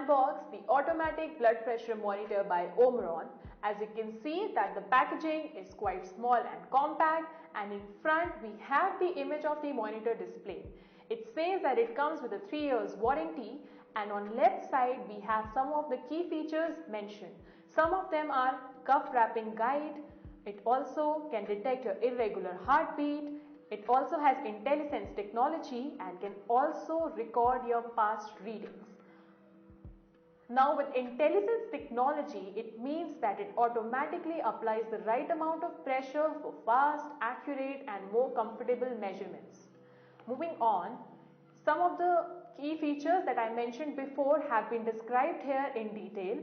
unbox the automatic blood pressure monitor by Omron. As you can see that the packaging is quite small and compact, and in front we have the image of the monitor display. It says that it comes with a 3 years warranty, and on left side we have some of the key features mentioned. Some of them are cuff wrapping guide. It also can detect your irregular heartbeat. It also has IntelliSense technology and can also record your past readings. Now with IntelliSense technology, it means that it automatically applies the right amount of pressure for fast, accurate and more comfortable measurements. Moving on, some of the key features that I mentioned before have been described here in detail.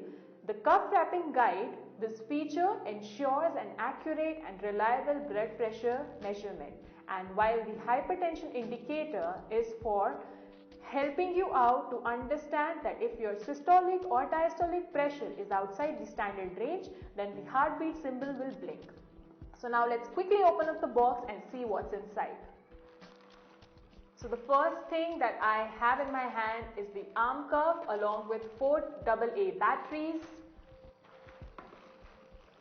The cuff wrapping guide, this feature ensures an accurate and reliable blood pressure measurement. And while the hypertension indicator is for helping you out to understand that if your systolic or diastolic pressure is outside the standard range, then the heartbeat symbol will blink. So now let's quickly open up the box and see what's inside. So the first thing that I have in my hand is the arm cuff along with 4 AA batteries.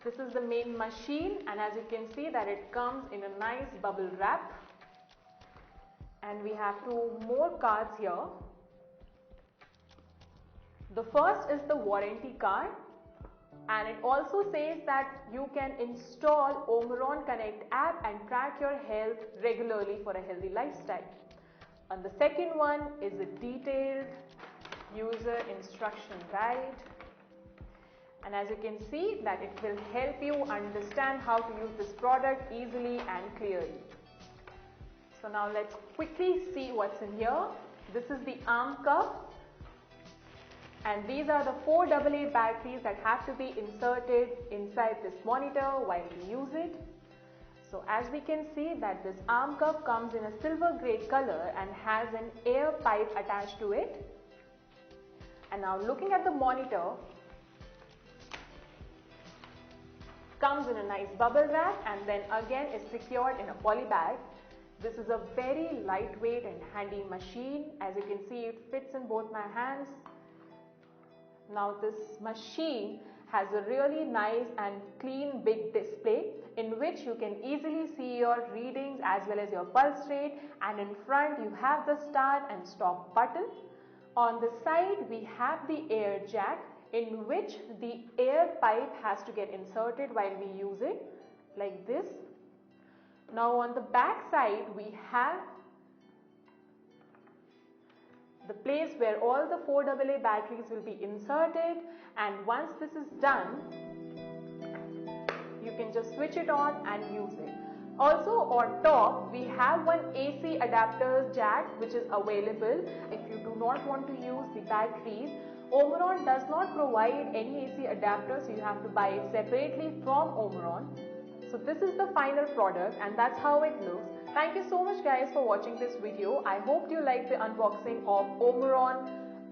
This is the main machine, and as you can see that it comes in a nice bubble wrap. And we have 2 more cards here. The first is the warranty card, and it also says that you can install Omron Connect app and track your health regularly for a healthy lifestyle. And the second one is a detailed user instruction guide. And as you can see that it will help you understand how to use this product easily and clearly. So now let's quickly see what's in here. This is the arm cuff, and these are the 4 AA batteries that have to be inserted inside this monitor while we use it. So as we can see that this arm cuff comes in a silver grey color and has an air pipe attached to it. And now looking at the monitor, comes in a nice bubble wrap and then again is secured in a poly bag. This is a very lightweight and handy machine. As you can see, it fits in both my hands. Now this machine has a really nice and clean big display in which you can easily see your readings as well as your pulse rate, and in front you have the start and stop button. On the side we have the air jack in which the air pipe has to get inserted while we use it, like this. Now on the back side we have the place where all the 4 AA batteries will be inserted, and once this is done, you can just switch it on and use it. Also on top we have one AC adapter jack which is available if you do not want to use the batteries. Omron does not provide any AC adapter, so you have to buy it separately from Omron. So this is the final product and that's how it looks. Thank you so much guys for watching this video. I hope you liked the unboxing of Omron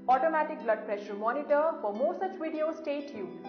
automatic blood pressure monitor. For more such videos, stay tuned.